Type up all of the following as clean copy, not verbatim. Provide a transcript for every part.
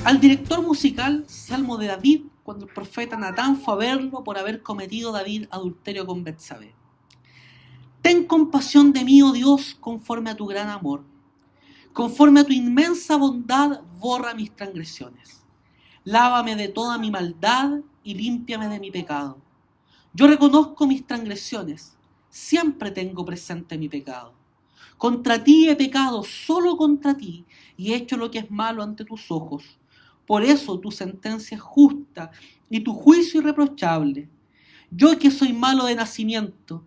al director musical Salmo de David, cuando el profeta Natán fue a verlo por haber cometido David adulterio con Betsabé. Ten compasión de mí, oh Dios, conforme a tu gran amor. Conforme a tu inmensa bondad, borra mis transgresiones. Lávame de toda mi maldad y límpiame de mi pecado. Yo reconozco mis transgresiones, siempre tengo presente mi pecado. Contra ti he pecado, solo contra ti, y he hecho lo que es malo ante tus ojos. Por eso tu sentencia es justa y tu juicio irreprochable. Yo que soy malo de nacimiento,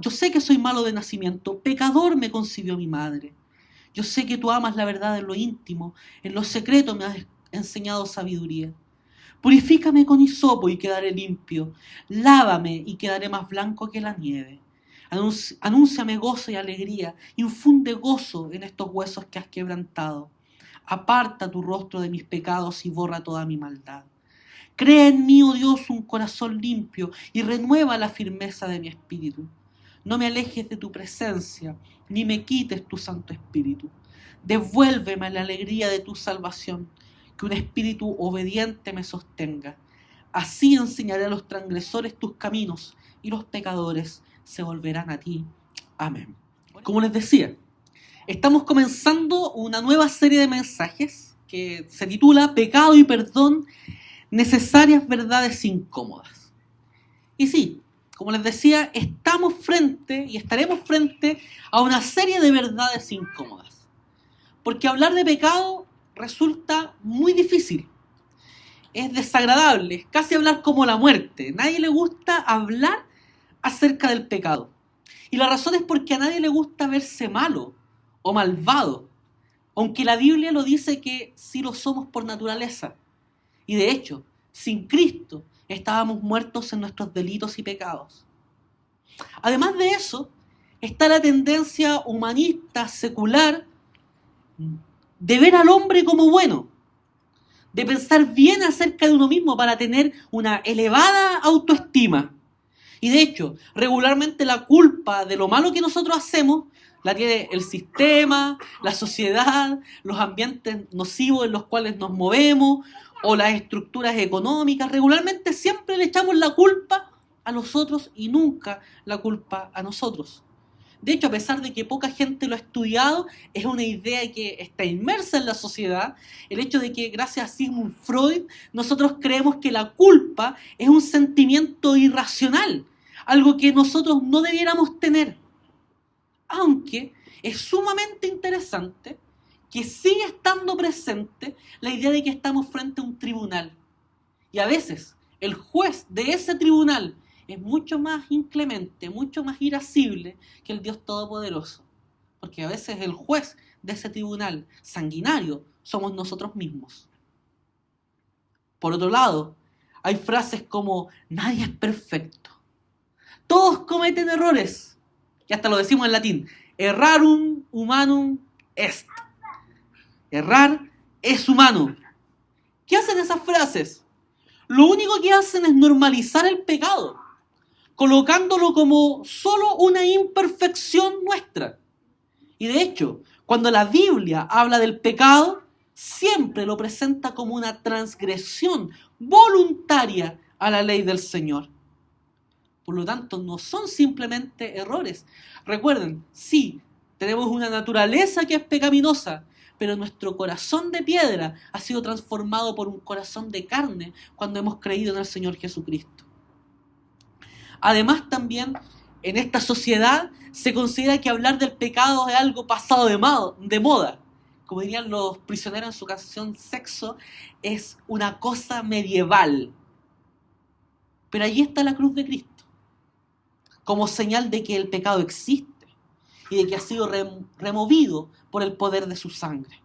yo sé que soy malo de nacimiento, pecador me concibió mi madre. Yo sé que tú amas la verdad en lo íntimo, en lo secreto me has enseñado sabiduría. Purifícame con hisopo y quedaré limpio, lávame y quedaré más blanco que la nieve. Anúnciame gozo y alegría, infunde gozo en estos huesos que has quebrantado. Aparta tu rostro de mis pecados y borra toda mi maldad. Crea en mí, oh Dios, un corazón limpio y renueva la firmeza de mi espíritu. No me alejes de tu presencia, ni me quites tu Santo Espíritu. Devuélveme la alegría de tu salvación, que un espíritu obediente me sostenga. Así enseñaré a los transgresores tus caminos y los pecadores se volverán a ti. Amén. Como les decía, estamos comenzando una nueva serie de mensajes que se titula Pecado y Perdón, necesarias verdades incómodas. Y sí, como les decía, estamos frente y estaremos frente a una serie de verdades incómodas. Porque hablar de pecado resulta muy difícil. Es desagradable, es casi hablar como la muerte. Nadie le gusta hablar acerca del pecado. Y la razón es porque a nadie le gusta verse malo o malvado. Aunque la Biblia lo dice que sí lo somos por naturaleza. Y de hecho, sin Cristo estábamos muertos en nuestros delitos y pecados. Además de eso, está la tendencia humanista, secular, de ver al hombre como bueno, de pensar bien acerca de uno mismo para tener una elevada autoestima. Y de hecho, regularmente la culpa de lo malo que nosotros hacemos la tiene el sistema, la sociedad, los ambientes nocivos en los cuales nos movemos o las estructuras económicas. Regularmente siempre le echamos la culpa a los otros y nunca la culpa a nosotros. De hecho, a pesar de que poca gente lo ha estudiado, es una idea que está inmersa en la sociedad, el hecho de que gracias a Sigmund Freud nosotros creemos que la culpa es un sentimiento irracional, algo que nosotros no debiéramos tener. Aunque es sumamente interesante que sigue estando presente la idea de que estamos frente a un tribunal. Y a veces el juez de ese tribunal es mucho más inclemente, mucho más irascible que el Dios Todopoderoso. Porque a veces el juez de ese tribunal sanguinario somos nosotros mismos. Por otro lado, hay frases como nadie es perfecto. Todos cometen errores. Y hasta lo decimos en latín. Errarum humanum est. Errar es humano. ¿Qué hacen esas frases? Lo único que hacen es normalizar el pecado, colocándolo como solo una imperfección nuestra. Y de hecho, cuando la Biblia habla del pecado, siempre lo presenta como una transgresión voluntaria a la ley del Señor. Por lo tanto, no son simplemente errores. Recuerden, sí, tenemos una naturaleza que es pecaminosa, pero nuestro corazón de piedra ha sido transformado por un corazón de carne cuando hemos creído en el Señor Jesucristo. Además, también en esta sociedad se considera que hablar del pecado es algo pasado de moda. Como dirían los prisioneros en su canción Sexo, es una cosa medieval. Pero allí está la cruz de Cristo, como señal de que el pecado existe y de que ha sido removido por el poder de su sangre.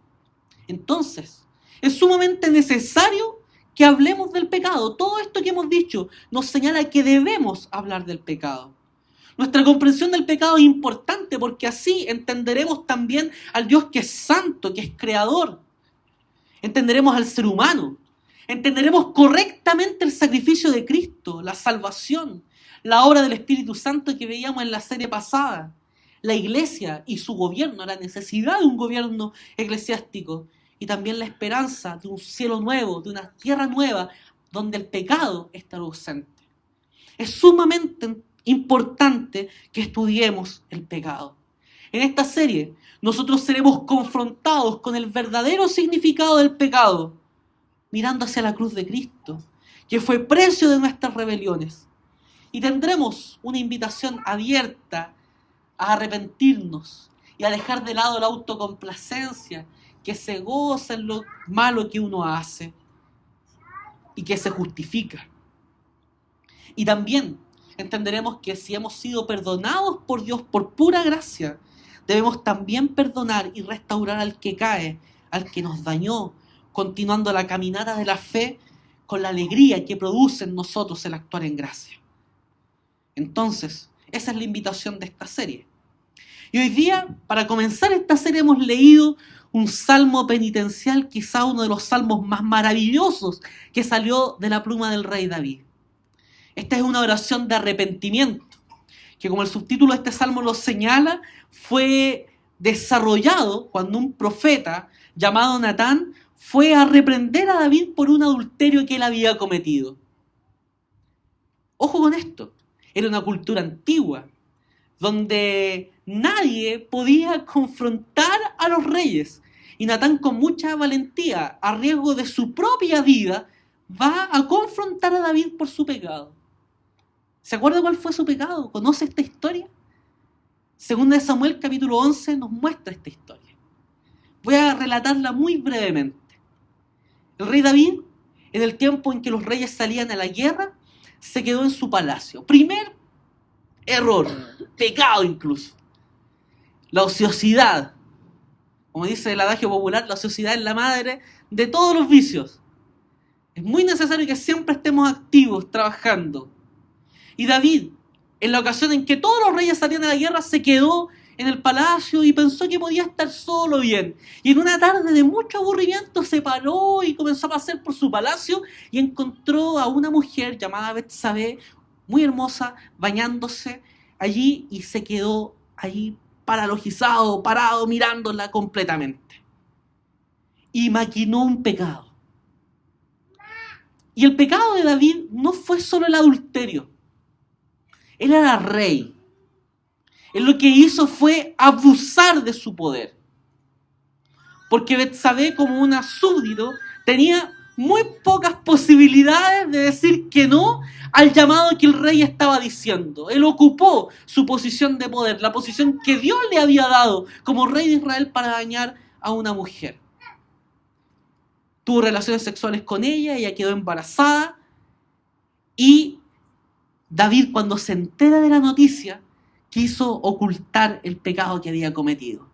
Entonces, es sumamente necesario que hablemos del pecado. Todo esto que hemos dicho nos señala que debemos hablar del pecado. Nuestra comprensión del pecado es importante porque así entenderemos también al Dios que es santo, que es creador. Entenderemos al ser humano. Entenderemos correctamente el sacrificio de Cristo, la salvación, la obra del Espíritu Santo que veíamos en la serie pasada, la iglesia y su gobierno, la necesidad de un gobierno eclesiástico y también la esperanza de un cielo nuevo, de una tierra nueva, donde el pecado estará ausente. Es sumamente importante que estudiemos el pecado. En esta serie, nosotros seremos confrontados con el verdadero significado del pecado, mirando hacia la cruz de Cristo, que fue precio de nuestras rebeliones. Y tendremos una invitación abierta a arrepentirnos y a dejar de lado la autocomplacencia que se goza en lo malo que uno hace y que se justifica. Y también entenderemos que si hemos sido perdonados por Dios por pura gracia, debemos también perdonar y restaurar al que cae, al que nos dañó, continuando la caminata de la fe con la alegría que produce en nosotros el actuar en gracia. Entonces, esa es la invitación de esta serie. Y hoy día, para comenzar esta serie, hemos leído un salmo penitencial, quizá uno de los salmos más maravillosos que salió de la pluma del rey David. Esta es una oración de arrepentimiento, que como el subtítulo de este salmo lo señala, fue desarrollado cuando un profeta llamado Natán fue a reprender a David por un adulterio que él había cometido. Ojo con esto, era una cultura antigua, donde nadie podía confrontar a los reyes. Y Natán, con mucha valentía, a riesgo de su propia vida, va a confrontar a David por su pecado. ¿Se acuerda cuál fue su pecado? ¿Conoce esta historia? Segunda de Samuel, capítulo 11, nos muestra esta historia. Voy a relatarla muy brevemente. El rey David, en el tiempo en que los reyes salían a la guerra, se quedó en su palacio. Primer error, pecado incluso. La ociosidad. Como dice el adagio popular, la ociosidad es la madre de todos los vicios. Es muy necesario que siempre estemos activos, trabajando. Y David, en la ocasión en que todos los reyes salían a la guerra, se quedó en el palacio y pensó que podía estar solo bien. Y en una tarde de mucho aburrimiento se paró y comenzó a pasear por su palacio y encontró a una mujer llamada Betsabé, muy hermosa, bañándose allí, y se quedó allí paralogizado, parado, mirándola completamente. Y maquinó un pecado. Y el pecado de David no fue solo el adulterio. Él era rey. Él lo que hizo fue abusar de su poder. Porque Betsabé, como una súbdito, tenía muy pocas posibilidades de decir que no al llamado que el rey estaba diciendo. Él ocupó su posición de poder, la posición que Dios le había dado como rey de Israel para dañar a una mujer. Tuvo relaciones sexuales con ella, ella quedó embarazada y David, cuando se entera de la noticia, quiso ocultar el pecado que había cometido.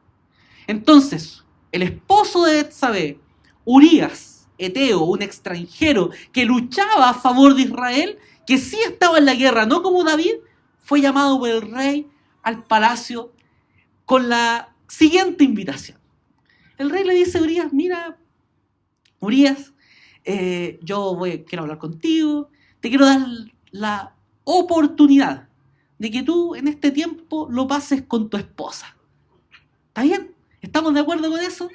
Entonces, el esposo de Betsabé, Urías, Eteo, un extranjero que luchaba a favor de Israel, que sí estaba en la guerra, no como David, fue llamado por el rey al palacio con la siguiente invitación. El rey le dice a Urías: mira, Urías, quiero hablar contigo, te quiero dar la oportunidad de que tú en este tiempo lo pases con tu esposa. ¿Está bien? ¿Estamos de acuerdo con eso?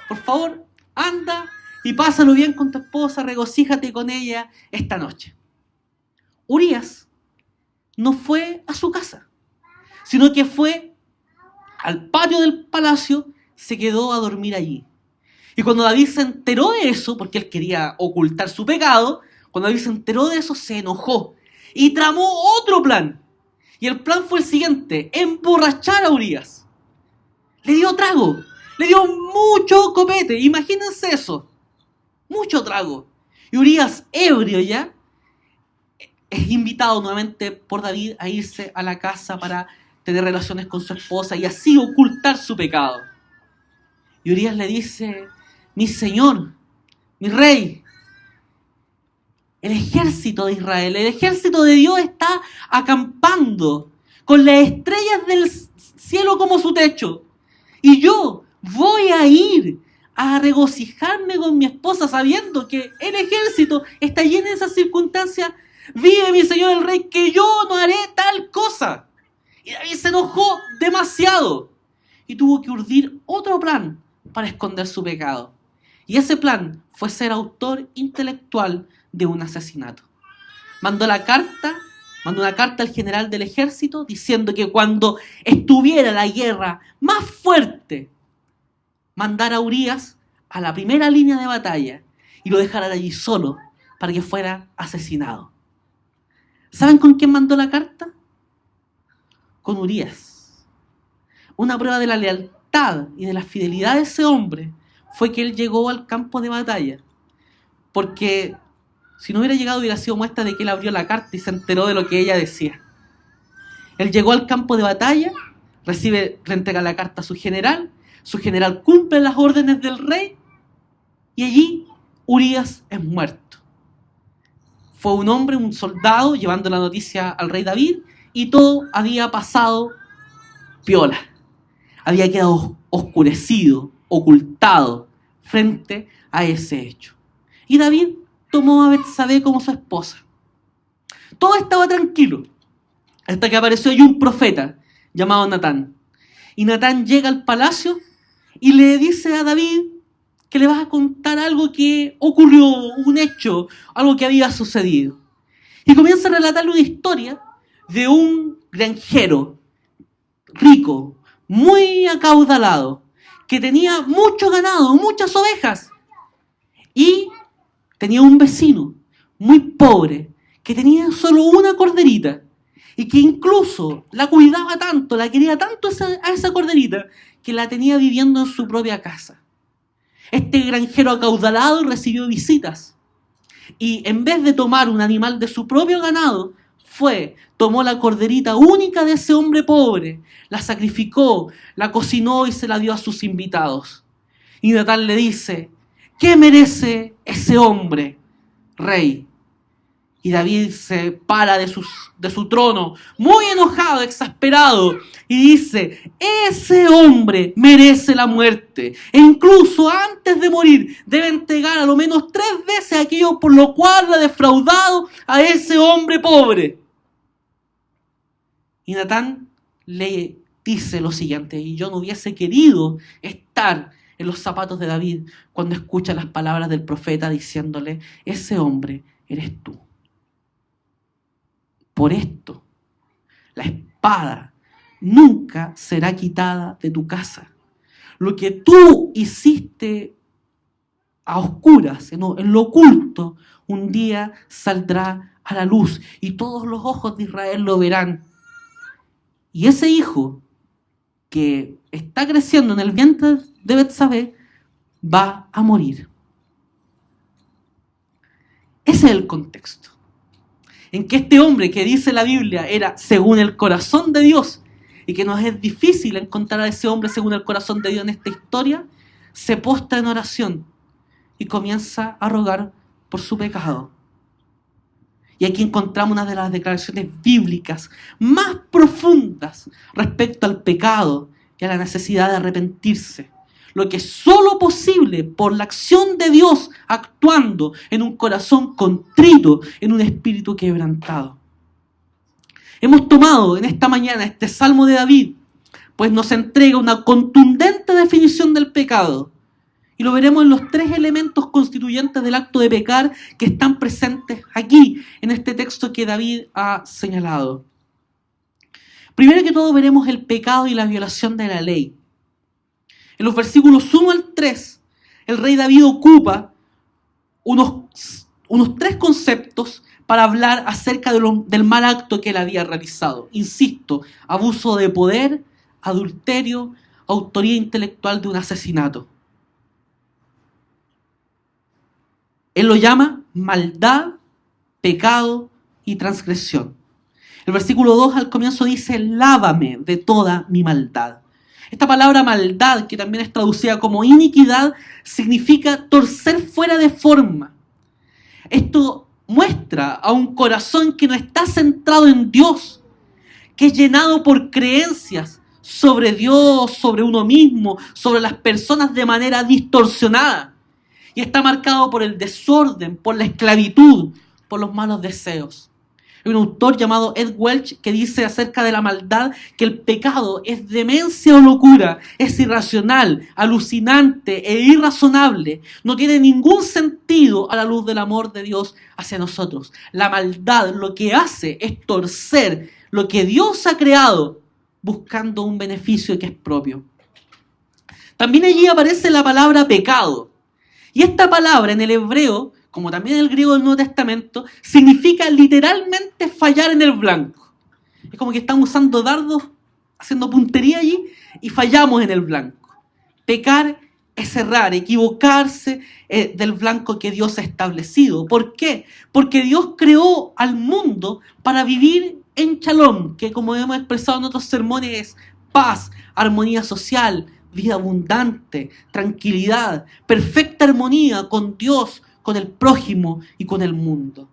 Por favor, anda y pásalo bien con tu esposa, regocíjate con ella esta noche. Urías no fue a su casa, sino que fue al patio del palacio, se quedó a dormir allí. Y cuando David se enteró de eso, porque él quería ocultar su pecado, cuando David se enteró de eso, se enojó y tramó otro plan. Y el plan fue el siguiente: emborrachar a Urías. Le dio trago, le dio mucho copete, imagínense eso, mucho trago. Y Urías, ebrio ya, es invitado nuevamente por David a irse a la casa para tener relaciones con su esposa y así ocultar su pecado. Y Urías le dice: mi señor, mi rey, el ejército de Israel, el ejército de Dios está acampando con las estrellas del cielo como su techo. Y yo voy a ir a regocijarme con mi esposa sabiendo que el ejército está allí en esas circunstancias. Vive mi señor el rey que yo no haré tal cosa. Y David se enojó demasiado y tuvo que urdir otro plan para esconder su pecado. Y ese plan fue ser autor intelectual de un asesinato. Mandó una carta al general del ejército diciendo que cuando estuviera la guerra más fuerte, mandara a Urías a la primera línea de batalla y lo dejara allí solo para que fuera asesinado. ¿Saben con quién mandó la carta? Con Urías. Una prueba de la lealtad y de la fidelidad de ese hombre fue que él llegó al campo de batalla, porque si no hubiera llegado hubiera sido muestra de que él abrió la carta y se enteró de lo que ella decía. Él llegó al campo de batalla, le entrega la carta a su general cumple las órdenes del rey y allí Urías es muerto. Fue un hombre, un soldado, llevando la noticia al rey David y todo había pasado piola. Había quedado oscurecido, ocultado frente a ese hecho. Y David tomó a Betsabé como su esposa. Todo estaba tranquilo, hasta que apareció allí un profeta llamado Natán. Y Natán llega al palacio y le dice a David que le vas a contar algo que ocurrió, un hecho, algo que había sucedido. Y comienza a relatarle una historia de un granjero rico, muy acaudalado, que tenía mucho ganado, muchas ovejas, y tenía un vecino muy pobre que tenía solo una corderita y que incluso la cuidaba tanto, la quería tanto a esa corderita que la tenía viviendo en su propia casa. Este granjero acaudalado recibió visitas y en vez de tomar un animal de su propio ganado, tomó la corderita única de ese hombre pobre, la sacrificó, la cocinó y se la dio a sus invitados. Y Natán le dice: ¿qué merece ese hombre, rey? Y David se para de su trono, muy enojado, exasperado, y dice: ese hombre merece la muerte. E incluso antes de morir debe entregar a lo menos 3 veces aquello por lo cual ha defraudado a ese hombre pobre. Y Natán le dice lo siguiente: y yo no hubiese querido estar en los zapatos de David cuando escucha las palabras del profeta diciéndole: ese hombre eres tú. Por esto, la espada nunca será quitada de tu casa. Lo que tú hiciste a oscuras, en lo oculto, un día saldrá a la luz y todos los ojos de Israel lo verán. Y ese hijo que está creciendo en el vientre de Betsabé va a morir. Ese es el contexto. En que este hombre que dice la Biblia era según el corazón de Dios y que nos es difícil encontrar a ese hombre según el corazón de Dios en esta historia, se postra en oración y comienza a rogar por su pecado. Y aquí encontramos una de las declaraciones bíblicas más profundas respecto al pecado y a la necesidad de arrepentirse. Lo que es solo posible por la acción de Dios actuando en un corazón contrito, en un espíritu quebrantado. Hemos tomado en esta mañana este Salmo de David, pues nos entrega una contundente definición del pecado. Y lo veremos en los 3 elementos constituyentes del acto de pecar que están presentes aquí, en este texto que David ha señalado. Primero que todo veremos el pecado y la violación de la ley. En los versículos 1 al 3, el rey David ocupa unos 3 conceptos para hablar acerca del mal acto que él había realizado. Insisto, abuso de poder, adulterio, autoría intelectual de un asesinato. Él lo llama maldad, pecado y transgresión. El versículo 2 al comienzo dice: lávame de toda mi maldad. Esta palabra maldad, que también es traducida como iniquidad, significa torcer fuera de forma. Esto muestra a un corazón que no está centrado en Dios, que es llenado por creencias sobre Dios, sobre uno mismo, sobre las personas de manera distorsionada. Y está marcado por el desorden, por la esclavitud, por los malos deseos. Hay un autor llamado Ed Welch que dice acerca de la maldad que el pecado es demencia o locura, es irracional, alucinante e irrazonable. No tiene ningún sentido a la luz del amor de Dios hacia nosotros. La maldad lo que hace es torcer lo que Dios ha creado buscando un beneficio que es propio. También allí aparece la palabra pecado. Y esta palabra en el hebreo, como también en el griego del Nuevo Testamento, significa literalmente fallar en el blanco. Es como que estamos usando dardos, haciendo puntería allí, y fallamos en el blanco. Pecar es errar, equivocarse del blanco que Dios ha establecido. ¿Por qué? Porque Dios creó al mundo para vivir en shalom, que como hemos expresado en otros sermones es paz, armonía social, vida abundante, tranquilidad, perfecta armonía con Dios, con el prójimo y con el mundo.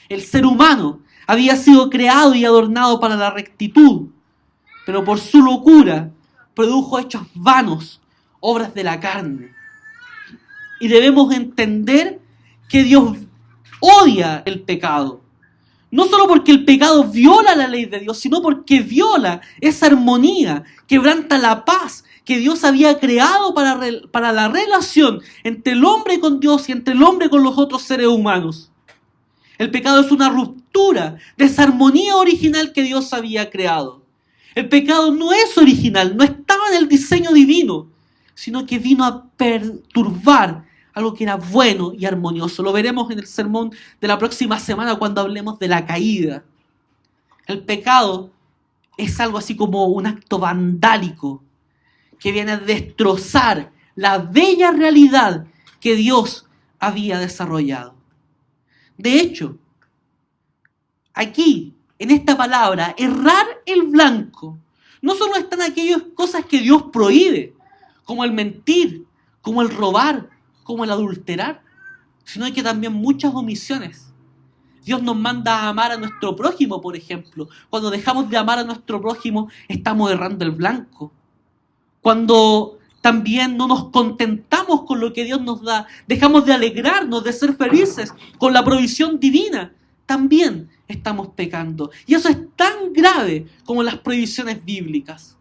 El ser humano había sido creado y adornado para la rectitud, pero por su locura produjo hechos vanos, obras de la carne. Y debemos entender que Dios odia el pecado. No solo porque el pecado viola la ley de Dios, sino porque viola esa armonía, quebranta la paz que Dios había creado para la relación entre el hombre con Dios y entre el hombre con los otros seres humanos. El pecado es una ruptura de esa armonía original que Dios había creado. El pecado no es original, no estaba en el diseño divino, sino que vino a perturbar algo que era bueno y armonioso. Lo veremos en el sermón de la próxima semana cuando hablemos de la caída. El pecado es algo así como un acto vandálico que viene a destrozar la bella realidad que Dios había desarrollado. De hecho, aquí, en esta palabra, errar el blanco, no solo están aquellas cosas que Dios prohíbe, como el mentir, como el robar, como el adulterar, sino que también muchas omisiones. Dios nos manda a amar a nuestro prójimo, por ejemplo. Cuando dejamos de amar a nuestro prójimo, estamos errando el blanco. Cuando también no nos contentamos con lo que Dios nos da, dejamos de alegrarnos, de ser felices con la provisión divina, también estamos pecando. Y eso es tan grave como las prohibiciones bíblicas.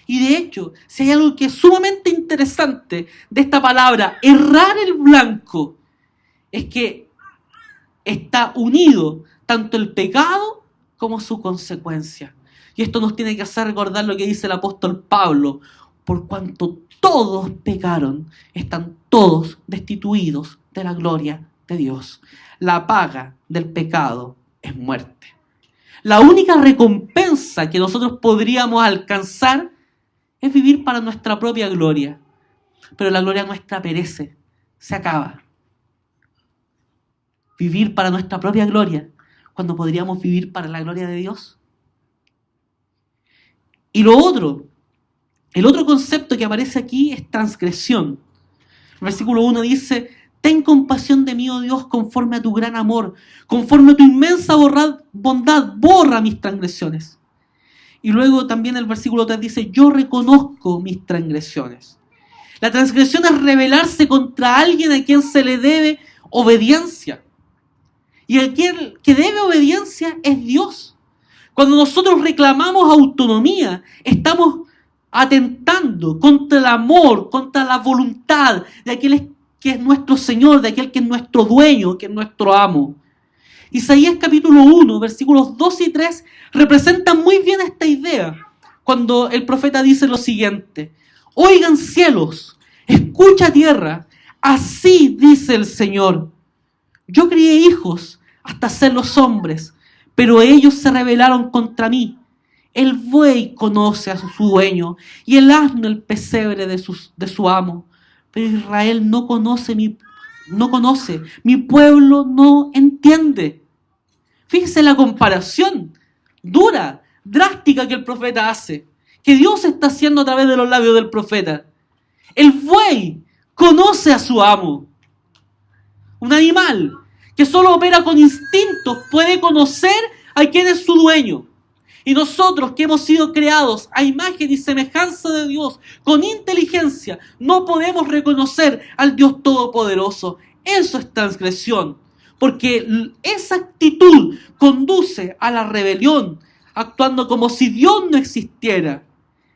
Y de hecho, si hay algo que es sumamente interesante de esta palabra, errar el blanco, es que está unido tanto el pecado como su consecuencia. Y esto nos tiene que hacer recordar lo que dice el apóstol Pablo: por cuanto todos pecaron, están todos destituidos de la gloria de Dios. La paga del pecado es muerte. La única recompensa que nosotros podríamos alcanzar es vivir para nuestra propia gloria. Pero la gloria nuestra perece, se acaba. Vivir para nuestra propia gloria, cuando podríamos vivir para la gloria de Dios. Y el otro concepto que aparece aquí es transgresión. El versículo 1 dice: ten compasión de mí, oh Dios, conforme a tu gran amor, conforme a tu inmensa bondad, borra mis transgresiones. Y luego también el versículo 3 dice: yo reconozco mis transgresiones. La transgresión es rebelarse contra alguien a quien se le debe obediencia. Y el que debe obediencia es Dios. Cuando nosotros reclamamos autonomía, estamos atentando contra el amor, contra la voluntad de aquel que es nuestro Señor, de aquel que es nuestro dueño, que es nuestro amo. Isaías capítulo 1, versículos 2 y 3 representan muy bien esta idea, cuando el profeta dice lo siguiente: oigan cielos, escucha tierra, así dice el Señor. Yo crié hijos hasta hacerlos hombres, pero ellos se rebelaron contra mí. El buey conoce a su dueño y el asno el pesebre de su amo. Pero Israel no conoce, mi pueblo no entiende. Fíjese la comparación dura, drástica que el profeta hace, que Dios está haciendo a través de los labios del profeta. El buey conoce a su amo. Un animal que solo opera con instintos puede conocer a quién es su dueño. Y nosotros que hemos sido creados a imagen y semejanza de Dios, con inteligencia, no podemos reconocer al Dios Todopoderoso. Eso es transgresión. porque esa actitud conduce a la rebelión, actuando como si Dios no existiera.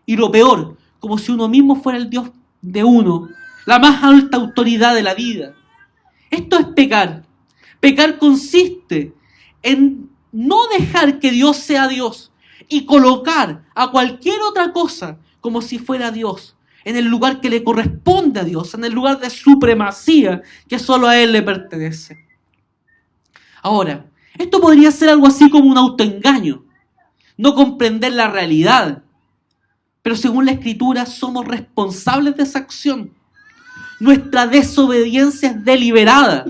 Y lo peor, como si uno mismo fuera el Dios de uno, la más alta autoridad de la vida. Esto es pecar. Pecar consiste en no dejar que Dios sea Dios y colocar a cualquier otra cosa como si fuera Dios, en el lugar que le corresponde a Dios, en el lugar de supremacía que solo a Él le pertenece. Ahora, esto podría ser algo así como un autoengaño, no comprender la realidad, pero según la Escritura somos responsables de esa acción. Nuestra desobediencia es deliberada,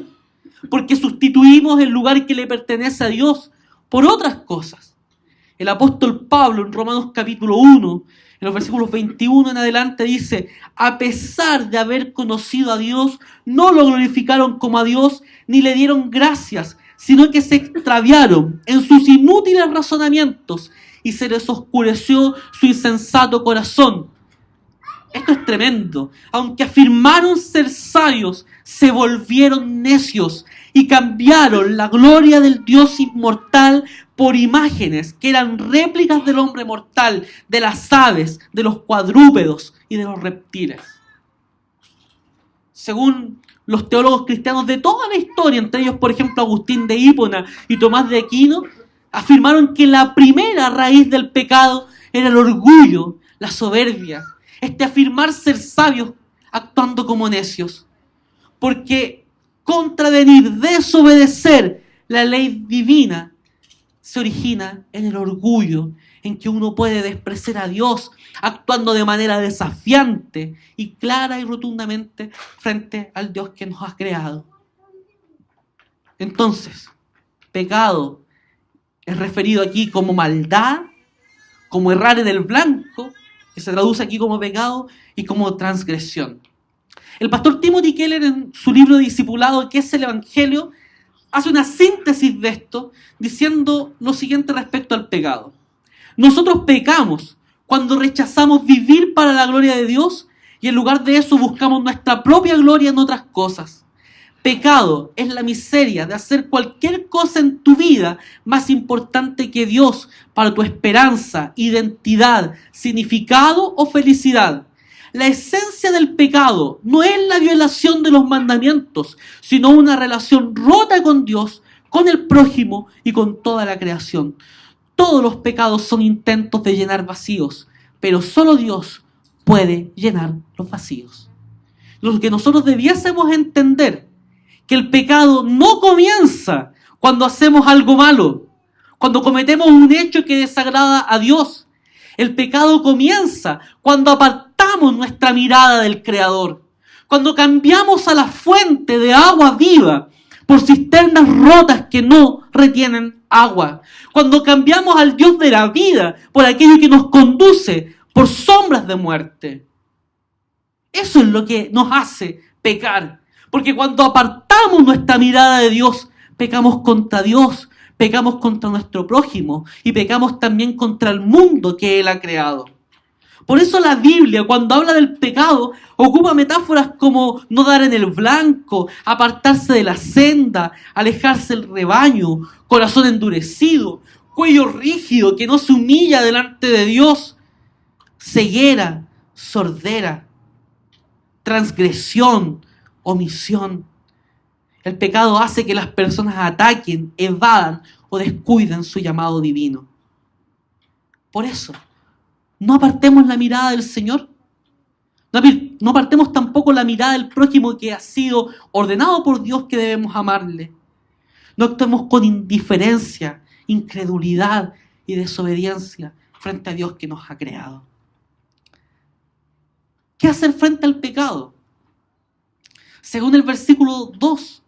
porque sustituimos el lugar que le pertenece a Dios por otras cosas. El apóstol Pablo en Romanos capítulo 1, en los versículos 21 en adelante dice: a pesar de haber conocido a Dios, no lo glorificaron como a Dios, ni le dieron gracias, sino que se extraviaron en sus inútiles razonamientos y se les oscureció su insensato corazón. Esto es tremendo. Aunque afirmaron ser sabios, se volvieron necios y cambiaron la gloria del Dios inmortal por imágenes que eran réplicas del hombre mortal, de las aves, de los cuadrúpedos y de los reptiles. Según los teólogos cristianos de toda la historia, entre ellos, por ejemplo, Agustín de Hipona y Tomás de Aquino, afirmaron que la primera raíz del pecado era el orgullo, la soberbia, afirmar ser sabios actuando como necios. Porque contravenir, desobedecer la ley divina se origina en el orgullo, en que uno puede despreciar a Dios actuando de manera desafiante y clara y rotundamente frente al Dios que nos ha creado. Entonces, pecado es referido aquí como maldad, como errar en el blanco, que se traduce aquí como pecado, y como transgresión. El pastor Timothy Keller, en su libro de discipulado, ¿Qué es el Evangelio?, hace una síntesis de esto, diciendo lo siguiente respecto al pecado. Nosotros pecamos cuando rechazamos vivir para la gloria de Dios y en lugar de eso buscamos nuestra propia gloria en otras cosas. Pecado es la miseria de hacer cualquier cosa en tu vida más importante que Dios para tu esperanza, identidad, significado o felicidad. La esencia del pecado no es la violación de los mandamientos, sino una relación rota con Dios, con el prójimo y con toda la creación. Todos los pecados son intentos de llenar vacíos, pero solo Dios puede llenar los vacíos. Lo que nosotros debiésemos entender, que el pecado no comienza cuando hacemos algo malo, cuando cometemos un hecho que desagrada a Dios. El pecado comienza cuando apartamos nuestra mirada del Creador, cuando cambiamos a la fuente de agua viva por cisternas rotas que no retienen agua, cuando cambiamos al Dios de la vida por aquello que nos conduce por sombras de muerte. Eso es lo que nos hace pecar, porque cuando apartamos nuestra mirada de Dios, pecamos contra Dios, pecamos contra nuestro prójimo y pecamos también contra el mundo que Él ha creado. Por eso la Biblia, cuando habla del pecado, ocupa metáforas como no dar en el blanco, apartarse de la senda, alejarse del rebaño, corazón endurecido, cuello rígido que no se humilla delante de Dios, ceguera, sordera, transgresión, omisión. El pecado hace que las personas ataquen, evadan o descuiden su llamado divino. Por eso, no apartemos la mirada del Señor. No apartemos tampoco la mirada del prójimo que ha sido ordenado por Dios que debemos amarle. No actuemos con indiferencia, incredulidad y desobediencia frente a Dios que nos ha creado. ¿Qué hacer frente al pecado? Según el versículo 2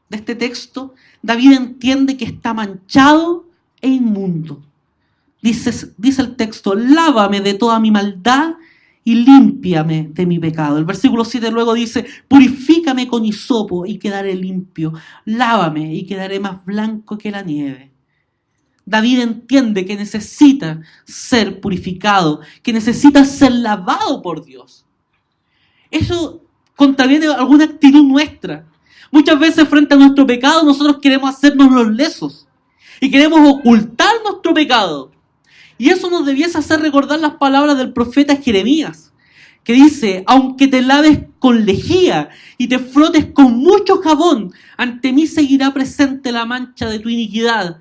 de este texto, David entiende que está manchado e inmundo. Dice el texto: lávame de toda mi maldad y límpiame de mi pecado. El versículo 7 luego dice: purifícame con hisopo y quedaré limpio. Lávame y quedaré más blanco que la nieve. David entiende que necesita ser purificado, que necesita ser lavado por Dios. Eso contraviene alguna actitud nuestra, Muchas veces frente a nuestro pecado nosotros queremos hacernos los lesos y queremos ocultar nuestro pecado. Y eso nos debiese hacer recordar las palabras del profeta Jeremías, que dice: aunque te laves con lejía y te frotes con mucho jabón, ante mí seguirá presente la mancha de tu iniquidad,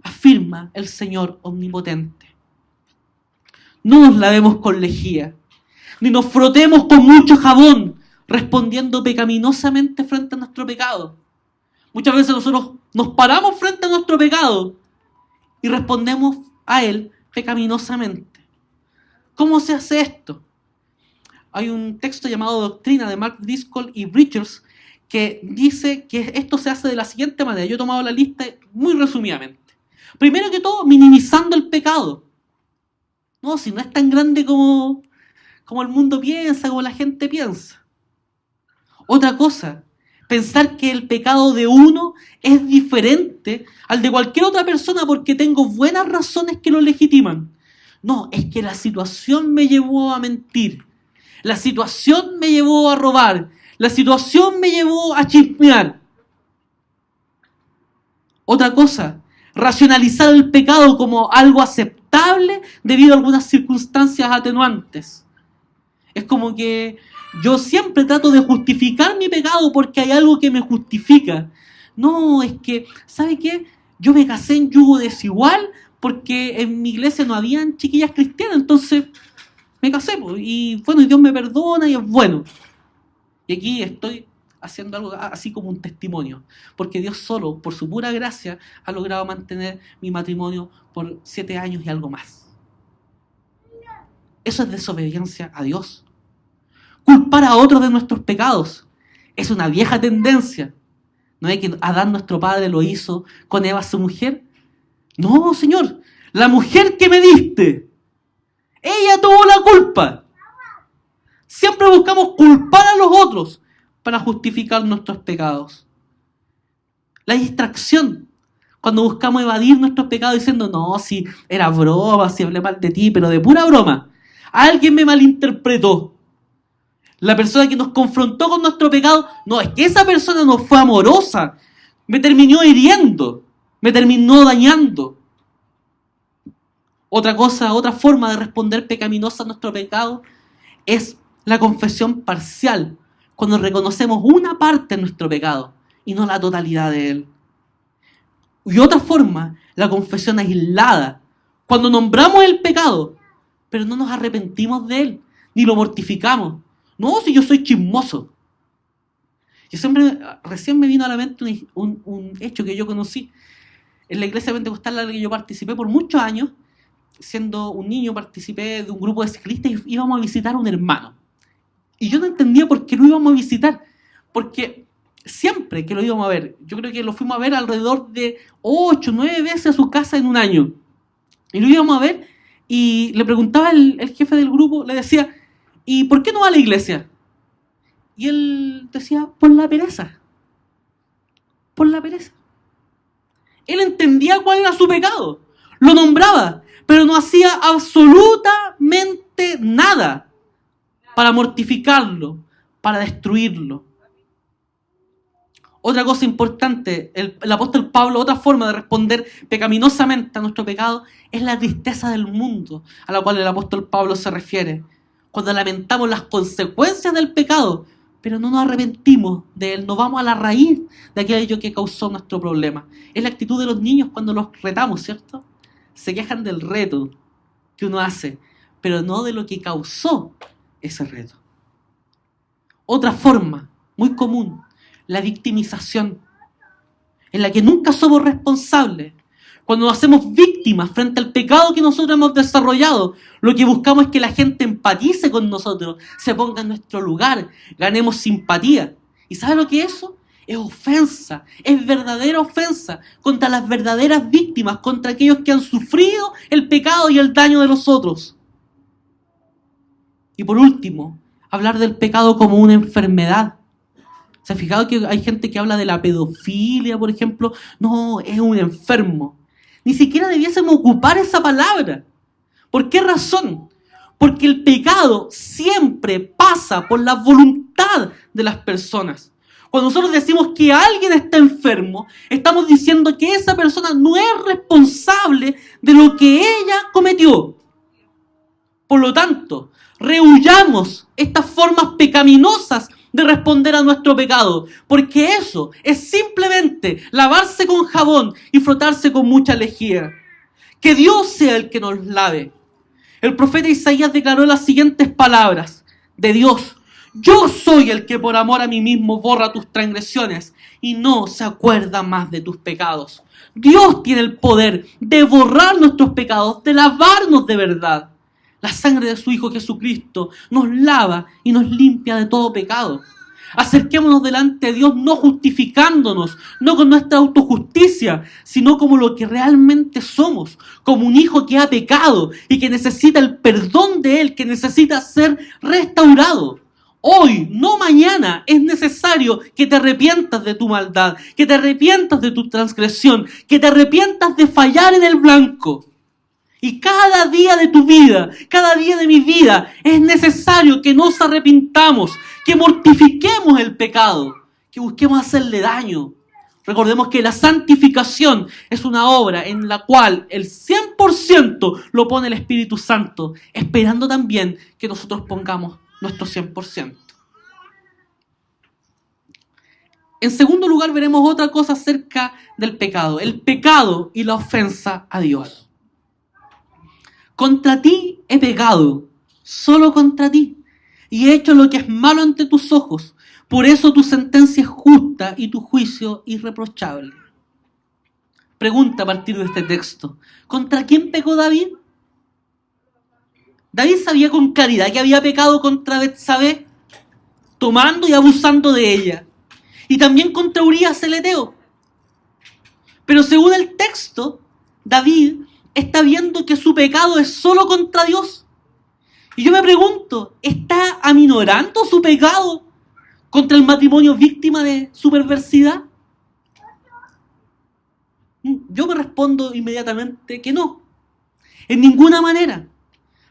afirma el Señor omnipotente. No nos lavemos con lejía, ni nos frotemos con mucho jabón, respondiendo pecaminosamente frente a nuestro pecado. Muchas veces nosotros nos paramos frente a nuestro pecado y respondemos a él pecaminosamente. ¿Cómo se hace esto? Hay un texto llamado Doctrina de Mark Driscoll y Richards que dice que esto se hace de la siguiente manera. Yo he tomado la lista muy resumidamente. Primero que todo, minimizando el pecado. No, si no es tan grande como el mundo piensa, como la gente piensa. Otra cosa, pensar que el pecado de uno es diferente al de cualquier otra persona porque tengo buenas razones que lo legitiman. No, es que la situación me llevó a mentir. La situación me llevó a robar. La situación me llevó a chismear. Otra cosa, racionalizar el pecado como algo aceptable debido a algunas circunstancias atenuantes. Es como que yo siempre trato de justificar mi pecado porque hay algo que me justifica. No, es que, ¿sabe qué? Yo me casé en yugo desigual porque en mi iglesia no habían chiquillas cristianas, entonces me casé, y bueno, y Dios me perdona y es bueno. Y aquí estoy haciendo algo así como un testimonio, porque Dios solo, por su pura gracia, ha logrado mantener mi matrimonio por 7 años y algo más. Eso es desobediencia a Dios. Culpar a otros de nuestros pecados es una vieja tendencia. ¿No es que Adán, nuestro padre, lo hizo con Eva, su mujer? No, Señor, la mujer que me diste, ella tuvo la culpa. Siempre buscamos culpar a los otros para justificar nuestros pecados. La distracción, cuando buscamos evadir nuestros pecados diciendo: no, si era broma, si hablé mal de ti, pero de pura broma. Alguien me malinterpretó. La persona que nos confrontó con nuestro pecado, no, es que esa persona no fue amorosa, me terminó hiriendo, me terminó dañando. Otra cosa, otra forma de responder pecaminosa a nuestro pecado es la confesión parcial, cuando reconocemos una parte de nuestro pecado y no la totalidad de él. Y otra forma, la confesión aislada, cuando nombramos el pecado, pero no nos arrepentimos de él, ni lo mortificamos. No, si yo soy chismoso. Recién me vino a la mente un hecho que yo conocí. En la iglesia pentecostal en la que yo participé por muchos años, siendo un niño, participé de un grupo de ciclistas y íbamos a visitar a un hermano. Y yo no entendía por qué lo íbamos a visitar. Porque siempre que lo íbamos a ver, yo creo que lo fuimos a ver alrededor de 8, 9 veces a su casa en un año. Y lo íbamos a ver y le preguntaba el jefe del grupo, le decía: ¿y por qué no va a la iglesia? Y él decía: por la pereza. Por la pereza. Él entendía cuál era su pecado, lo nombraba, pero no hacía absolutamente nada para mortificarlo, para destruirlo. Otra cosa importante, el apóstol Pablo, otra forma de responder pecaminosamente a nuestro pecado es la tristeza del mundo a la cual el apóstol Pablo se refiere. Cuando lamentamos las consecuencias del pecado, pero no nos arrepentimos de él, no vamos a la raíz de aquello que causó nuestro problema. Es la actitud de los niños cuando los retamos, ¿cierto? Se quejan del reto que uno hace, pero no de lo que causó ese reto. Otra forma muy común, la victimización, en la que nunca somos responsables. Cuando nos hacemos víctimas frente al pecado que nosotros hemos desarrollado, lo que buscamos es que la gente empatice con nosotros, se ponga en nuestro lugar, ganemos simpatía. ¿Y sabe lo que es eso? Es ofensa, es verdadera ofensa contra las verdaderas víctimas, contra aquellos que han sufrido el pecado y el daño de los otros. Y por último, hablar del pecado como una enfermedad. ¿Se ha fijado que hay gente que habla de la pedofilia, por ejemplo? No, es un enfermo. Ni siquiera debiésemos ocupar esa palabra. ¿Por qué razón? Porque el pecado siempre pasa por la voluntad de las personas. Cuando nosotros decimos que alguien está enfermo, estamos diciendo que esa persona no es responsable de lo que ella cometió. Por lo tanto, rehuyamos estas formas pecaminosas de responder a nuestro pecado, porque eso es simplemente lavarse con jabón y frotarse con mucha lejía. Que Dios sea el que nos lave. El profeta Isaías declaró las siguientes palabras de Dios: yo soy el que por amor a mí mismo borra tus transgresiones y no se acuerda más de tus pecados. Dios tiene el poder de borrar nuestros pecados, de lavarnos de verdad. La sangre de su Hijo Jesucristo nos lava y nos limpia de todo pecado. Acerquémonos delante de Dios no justificándonos, no con nuestra autojusticia, sino como lo que realmente somos, como un hijo que ha pecado y que necesita el perdón de Él, que necesita ser restaurado. Hoy, no mañana, es necesario que te arrepientas de tu maldad, que te arrepientas de tu transgresión, que te arrepientas de fallar en el blanco. Y cada día de tu vida, cada día de mi vida, es necesario que nos arrepintamos, que mortifiquemos el pecado, que busquemos hacerle daño. Recordemos que la santificación es una obra en la cual el 100% lo pone el Espíritu Santo, esperando también que nosotros pongamos nuestro 100%. En segundo lugar, veremos otra cosa acerca del pecado. El pecado y la ofensa a Dios. Contra ti he pecado, solo contra ti, y he hecho lo que es malo ante tus ojos. Por eso tu sentencia es justa y tu juicio irreprochable. Pregunta a partir de este texto: ¿contra quién pecó David? David sabía con claridad que había pecado contra Betsabé, tomando y abusando de ella, y también contra Urías el Eteo. Pero según el texto, David está viendo que su pecado es solo contra Dios. Y yo me pregunto, ¿está aminorando su pecado contra el matrimonio víctima de su perversidad? Yo me respondo inmediatamente que no, en ninguna manera.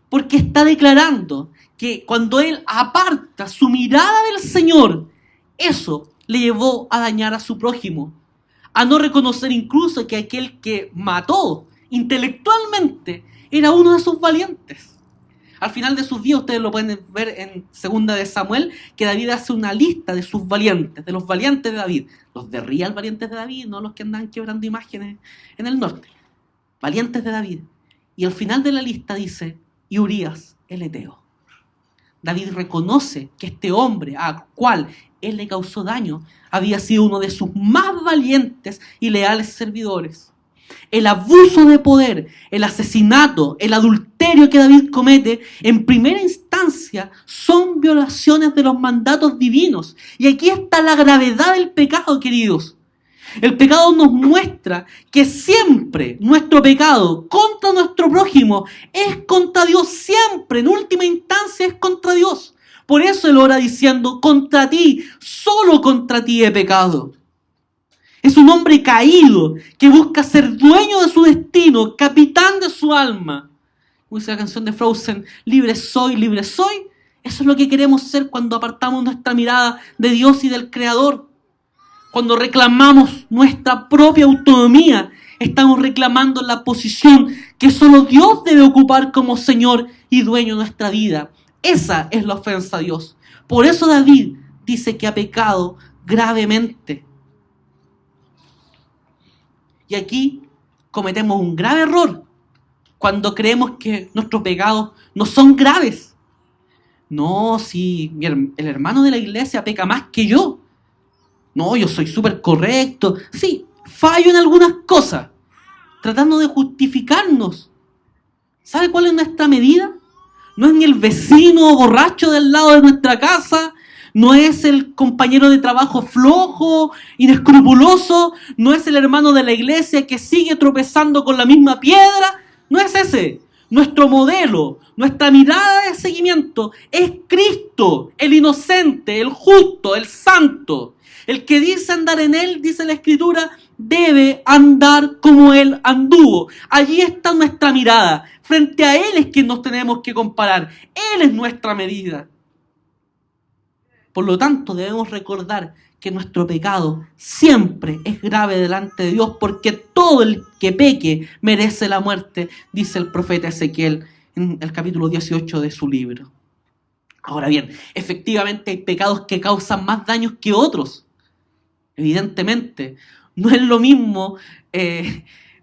Porque está declarando que cuando él aparta su mirada del Señor, eso le llevó a dañar a su prójimo, a no reconocer incluso que aquel que mató intelectualmente era uno de sus valientes. Al final de sus días, ustedes lo pueden ver en 2 de Samuel, que David hace una lista de sus valientes, de los valientes de David. Los de real valientes de David, no los que andan quebrando imágenes en el norte. Valientes de David. Y al final de la lista dice: y Urías el Eteo. David reconoce que este hombre al cual él le causó daño había sido uno de sus más valientes y leales servidores. El abuso de poder, el asesinato, el adulterio que David comete, en primera instancia, son violaciones de los mandatos divinos. Y aquí está la gravedad del pecado, queridos. El pecado nos muestra que siempre nuestro pecado contra nuestro prójimo es contra Dios, siempre, en última instancia, es contra Dios. Por eso él ora diciendo: contra ti, solo contra ti he pecado. Es un hombre caído que busca ser dueño de su destino, capitán de su alma. Como dice la canción de Frozen: libre soy, libre soy. Eso es lo que queremos ser cuando apartamos nuestra mirada de Dios y del Creador. Cuando reclamamos nuestra propia autonomía, estamos reclamando la posición que solo Dios debe ocupar como Señor y dueño de nuestra vida. Esa es la ofensa a Dios. Por eso David dice que ha pecado gravemente. Y aquí cometemos un grave error cuando creemos que nuestros pecados no son graves. No, si el hermano de la iglesia peca más que yo. No, yo soy súper correcto. Sí, fallo en algunas cosas, tratando de justificarnos. ¿Sabe cuál es nuestra medida? No es ni el vecino borracho del lado de nuestra casa, no es el compañero de trabajo flojo, inescrupuloso, no es el hermano de la iglesia que sigue tropezando con la misma piedra, no es ese. Nuestro modelo, nuestra mirada de seguimiento es Cristo, el inocente, el justo, el santo. El que dice andar en Él, dice la Escritura, debe andar como Él anduvo. Allí está nuestra mirada. Frente a Él es quien nos tenemos que comparar. Él es nuestra medida. Por lo tanto, debemos recordar que nuestro pecado siempre es grave delante de Dios, porque todo el que peque merece la muerte, dice el profeta Ezequiel en el capítulo 18 de su libro. Ahora bien, efectivamente hay pecados que causan más daños que otros. Evidentemente, no es lo mismo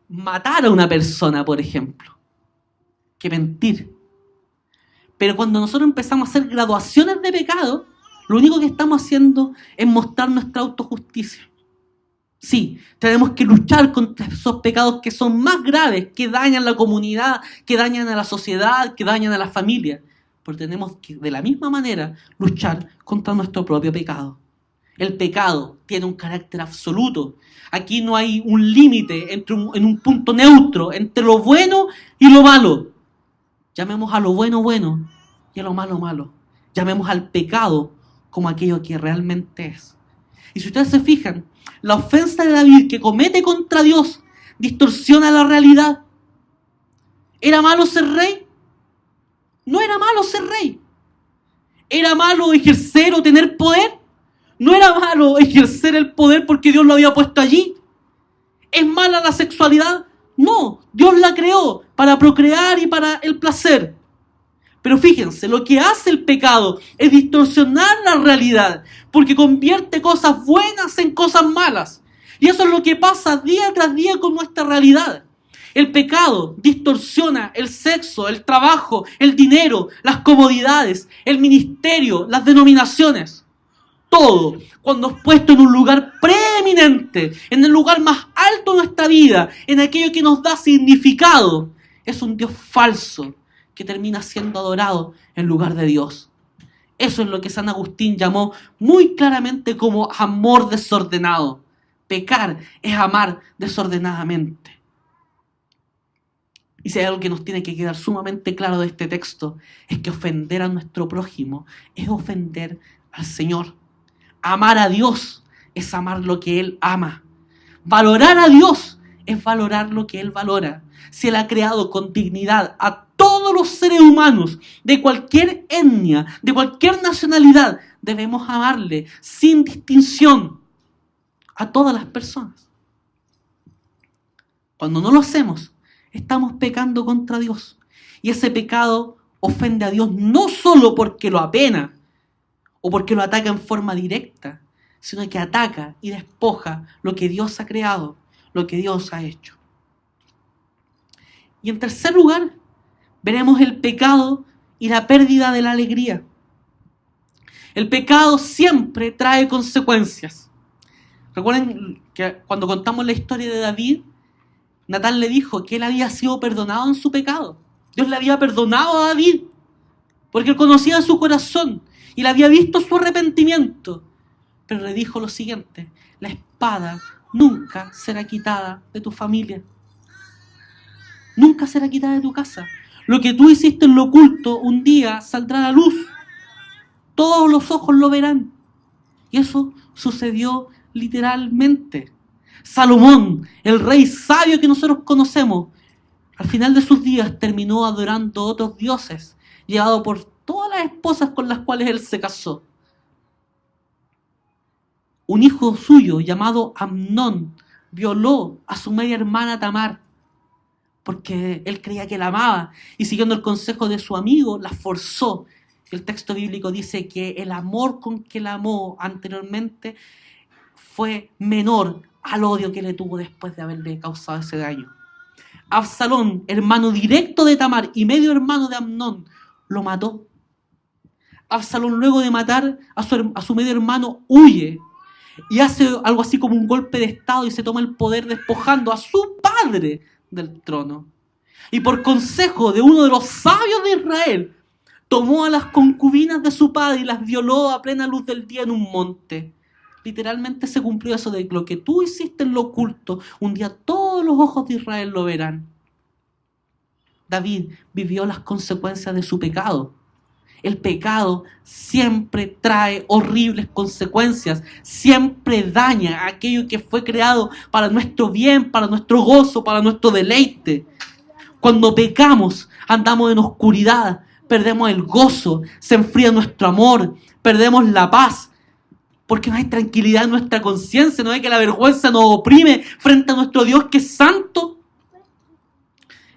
matar a una persona, por ejemplo, que mentir. Pero cuando nosotros empezamos a hacer graduaciones de pecado, lo único que estamos haciendo es mostrar nuestra autojusticia. Sí, tenemos que luchar contra esos pecados que son más graves, que dañan la comunidad, que dañan a la sociedad, que dañan a la familia. Pero tenemos que, de la misma manera, luchar contra nuestro propio pecado. El pecado tiene un carácter absoluto. Aquí no hay un límite en un punto neutro entre lo bueno y lo malo. Llamemos a lo bueno bueno y a lo malo malo. Llamemos al pecado como aquello que realmente es. Y si ustedes se fijan, la ofensa de David que comete contra Dios distorsiona la realidad. ¿Era malo ser rey? No era malo ser rey. ¿Era malo ejercer o tener poder? No era malo ejercer el poder porque Dios lo había puesto allí. ¿Es mala la sexualidad? No, Dios la creó para procrear y para el placer. Pero fíjense, lo que hace el pecado es distorsionar la realidad, porque convierte cosas buenas en cosas malas. Y eso es lo que pasa día tras día con nuestra realidad. El pecado distorsiona el sexo, el trabajo, el dinero, las comodidades, el ministerio, las denominaciones. Todo, cuando es puesto en un lugar preeminente, en el lugar más alto de nuestra vida, en aquello que nos da significado, es un Dios falso que termina siendo adorado en lugar de Dios. Eso es lo que San Agustín llamó muy claramente como amor desordenado. Pecar es amar desordenadamente. Y si hay algo que nos tiene que quedar sumamente claro de este texto, es que ofender a nuestro prójimo es ofender al Señor. Amar a Dios es amar lo que Él ama. Valorar a Dios es valorar lo que Él valora. Si Él ha creado con dignidad a todos los seres humanos, de cualquier etnia, de cualquier nacionalidad, debemos amarle sin distinción a todas las personas. Cuando no lo hacemos, estamos pecando contra Dios. Y ese pecado ofende a Dios no solo porque lo apena o porque lo ataca en forma directa, sino que ataca y despoja lo que Dios ha creado, lo que Dios ha hecho. Y en tercer lugar, veremos el pecado y la pérdida de la alegría. El pecado siempre trae consecuencias. Recuerden que cuando contamos la historia de David, Natán le dijo que él había sido perdonado en su pecado. Dios le había perdonado a David porque él conocía su corazón y le había visto su arrepentimiento. Pero le dijo lo siguiente: la espada nunca será quitada de tu familia. Nunca será quitada de tu casa. Lo que tú hiciste en lo oculto un día saldrá a la luz. Todos los ojos lo verán. Y eso sucedió literalmente. Salomón, el rey sabio que nosotros conocemos, al final de sus días terminó adorando a otros dioses, llevado por todas las esposas con las cuales él se casó. Un hijo suyo llamado Amnón violó a su media hermana Tamar porque él creía que la amaba y siguiendo el consejo de su amigo la forzó. El texto bíblico dice que el amor con que la amó anteriormente fue menor al odio que le tuvo después de haberle causado ese daño. Absalón, hermano directo de Tamar y medio hermano de Amnón, lo mató. Absalón, luego de matar a su medio hermano, huye y hace algo así como un golpe de estado y se toma el poder despojando a su padre del trono. Y por consejo de uno de los sabios de Israel, tomó a las concubinas de su padre y las violó a plena luz del día en un monte. Literalmente se cumplió eso de lo que tú hiciste en lo oculto, un día todos los ojos de Israel lo verán. David vivió las consecuencias de su pecado. El pecado siempre trae horribles consecuencias, siempre daña aquello que fue creado para nuestro bien, para nuestro gozo, para nuestro deleite. Cuando pecamos, andamos en oscuridad, perdemos el gozo, se enfría nuestro amor, perdemos la paz. porque no hay tranquilidad en nuestra conciencia, no hay que la vergüenza nos oprime frente a nuestro Dios que es santo.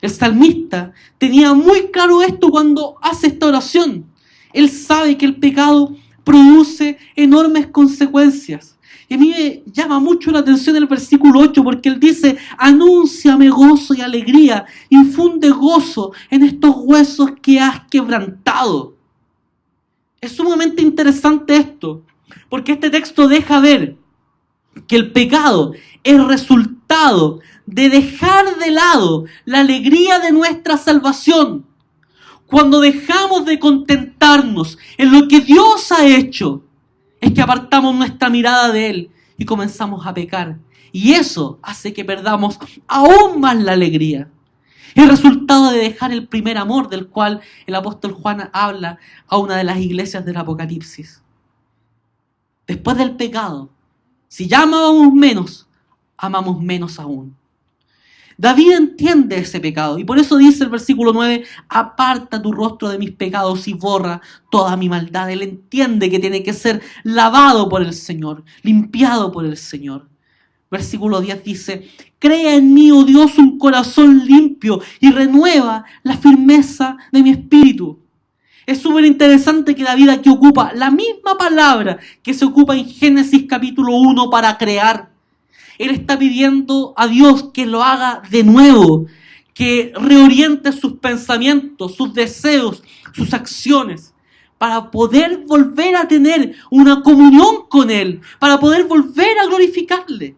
El salmista tenía muy claro esto cuando hace esta oración. Él sabe que el pecado produce enormes consecuencias. Y a mí me llama mucho la atención el versículo 8 porque él dice: anúnciame gozo y alegría, infunde gozo en estos huesos que has quebrantado. Es sumamente interesante esto, porque este texto deja ver que el pecado es resultado de dejar de lado la alegría de nuestra salvación. Cuando dejamos de contentarnos en lo que Dios ha hecho, es que apartamos nuestra mirada de Él y comenzamos a pecar. Y eso hace que perdamos aún más la alegría. El resultado de dejar el primer amor del cual el apóstol Juan habla a una de las iglesias del Apocalipsis. Después del pecado, si ya amábamos menos, amamos menos aún. David entiende ese pecado y por eso dice el versículo 9: aparta tu rostro de mis pecados y borra toda mi maldad. Él entiende que tiene que ser lavado por el Señor, limpiado por el Señor. Versículo 10 dice: crea en mí, oh Dios, un corazón limpio y renueva la firmeza de mi espíritu. Es súper interesante que David aquí ocupa la misma palabra que se ocupa en Génesis capítulo 1 para crear. Él está pidiendo a Dios que lo haga de nuevo, que reoriente sus pensamientos, sus deseos, sus acciones, para poder volver a tener una comunión con Él, para poder volver a glorificarle.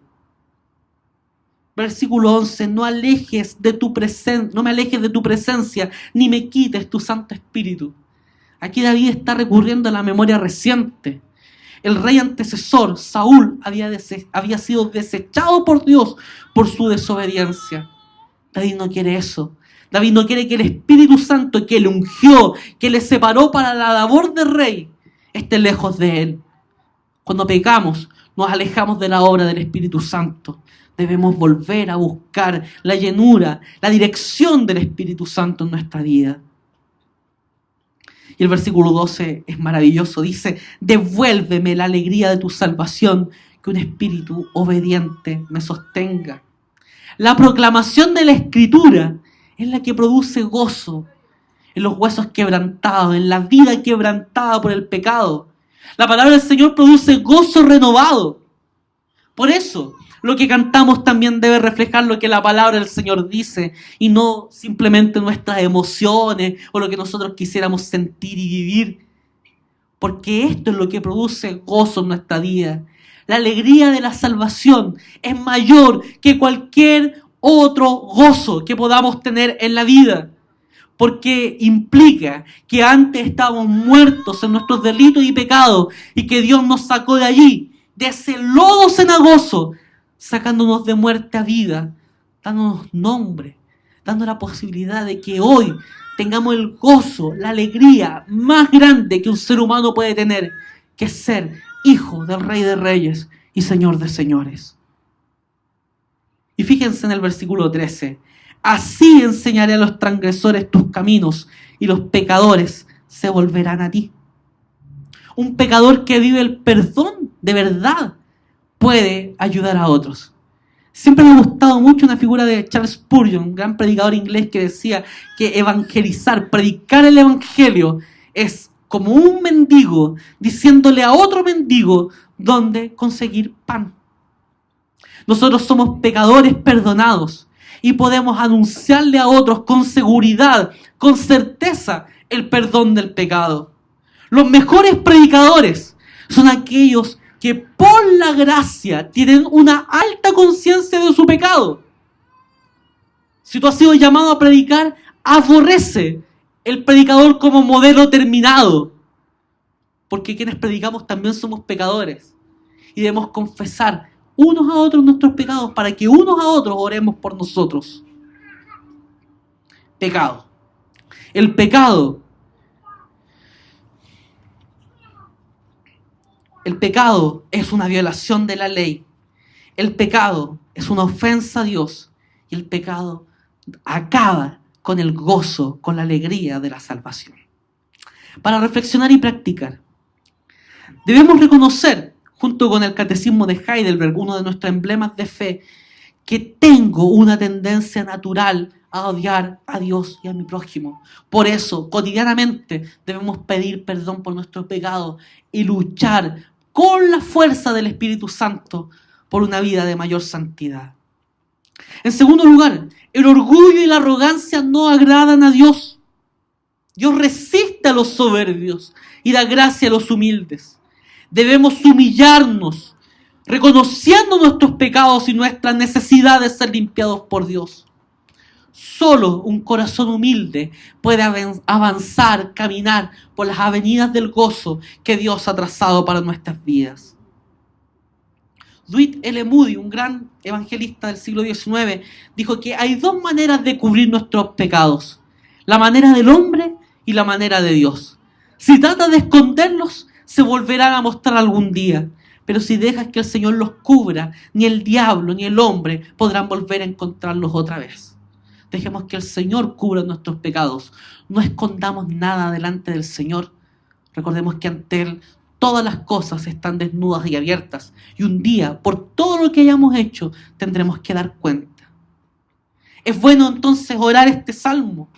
Versículo 11: no me alejes de tu presencia, ni me quites tu Santo Espíritu. Aquí David está recurriendo a la memoria reciente. El rey antecesor, Saúl, había sido desechado por Dios por su desobediencia. David no quiere eso. David no quiere que el Espíritu Santo que le ungió, que le separó para la labor de rey, esté lejos de él. Cuando pecamos, nos alejamos de la obra del Espíritu Santo. Debemos volver a buscar la llenura, la dirección del Espíritu Santo en nuestra vida. Y el versículo 12 es maravilloso. Dice: devuélveme la alegría de tu salvación, que un espíritu obediente me sostenga. La proclamación de la Escritura es la que produce gozo en los huesos quebrantados, en la vida quebrantada por el pecado. La palabra del Señor produce gozo renovado. Por eso, lo que cantamos también debe reflejar lo que la palabra del Señor dice y no simplemente nuestras emociones o lo que nosotros quisiéramos sentir y vivir. Porque esto es lo que produce gozo en nuestra vida. La alegría de la salvación es mayor que cualquier otro gozo que podamos tener en la vida. Porque implica que antes estábamos muertos en nuestros delitos y pecados y que Dios nos sacó de allí, de ese lodo cenagoso, sacándonos de muerte a vida, dándonos nombre, dando la posibilidad de que hoy tengamos el gozo, la alegría más grande que un ser humano puede tener, que es ser hijo del Rey de Reyes y Señor de Señores. Y fíjense en el versículo 13: así enseñaré a los transgresores tus caminos y los pecadores se volverán a ti. Un pecador que vive el perdón de verdad puede ayudar a otros. Siempre me ha gustado mucho una figura de Charles Spurgeon, un gran predicador inglés, que decía que evangelizar, predicar el evangelio, es como un mendigo diciéndole a otro mendigo dónde conseguir pan. Nosotros somos pecadores perdonados y podemos anunciarle a otros con seguridad, con certeza, el perdón del pecado. Los mejores predicadores son aquellos que por la gracia tienen una alta conciencia de su pecado. Si tú has sido llamado a predicar, aborrece el predicador como modelo terminado. Porque quienes predicamos también somos pecadores. Y debemos confesar unos a otros nuestros pecados para que unos a otros oremos por nosotros. Pecado. El pecado es una violación de la ley. El pecado es una ofensa a Dios. Y el pecado acaba con el gozo, con la alegría de la salvación. Para reflexionar y practicar, debemos reconocer, junto con el Catecismo de Heidelberg, uno de nuestros emblemas de fe, que tengo una tendencia natural a odiar a Dios y a mi prójimo. Por eso, cotidianamente, debemos pedir perdón por nuestros pecados y luchar con la fuerza del Espíritu Santo por una vida de mayor santidad. En segundo lugar, el orgullo y la arrogancia no agradan a Dios. Dios resiste a los soberbios y da gracia a los humildes. Debemos humillarnos, reconociendo nuestros pecados y nuestra necesidad de ser limpiados por Dios. Solo un corazón humilde puede avanzar, caminar por las avenidas del gozo que Dios ha trazado para nuestras vidas. Dwight L. Moody, un gran evangelista del siglo XIX, dijo que hay dos maneras de cubrir nuestros pecados: la manera del hombre y la manera de Dios. Si tratas de esconderlos, se volverán a mostrar algún día. Pero si dejas que el Señor los cubra, ni el diablo ni el hombre podrán volver a encontrarlos otra vez. Dejemos que el Señor cubra nuestros pecados. No escondamos nada delante del Señor. Recordemos que ante Él todas las cosas están desnudas y abiertas. Y un día, por todo lo que hayamos hecho, tendremos que dar cuenta. Es bueno entonces orar este salmo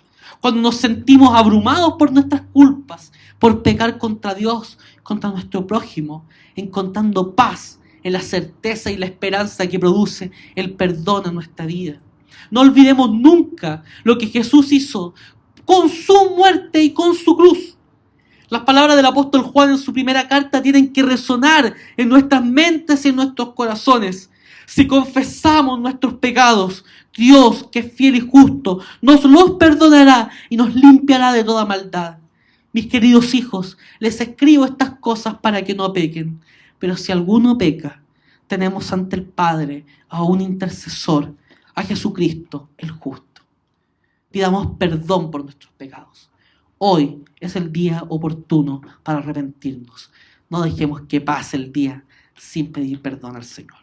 cuando nos sentimos abrumados por nuestras culpas, por pecar contra Dios, contra nuestro prójimo, encontrando paz en la certeza y la esperanza que produce el perdón en nuestra vida. No olvidemos nunca lo que Jesús hizo con su muerte y con su cruz. Las palabras del apóstol Juan en su primera carta tienen que resonar en nuestras mentes y en nuestros corazones. Si confesamos nuestros pecados, Dios, que es fiel y justo, nos los perdonará y nos limpiará de toda maldad. Mis queridos hijos, les escribo estas cosas para que no pequen. Pero si alguno peca, tenemos ante el Padre a un intercesor, a Jesucristo el justo. Pidamos perdón por nuestros pecados. Hoy es el día oportuno para arrepentirnos. No dejemos que pase el día sin pedir perdón al Señor.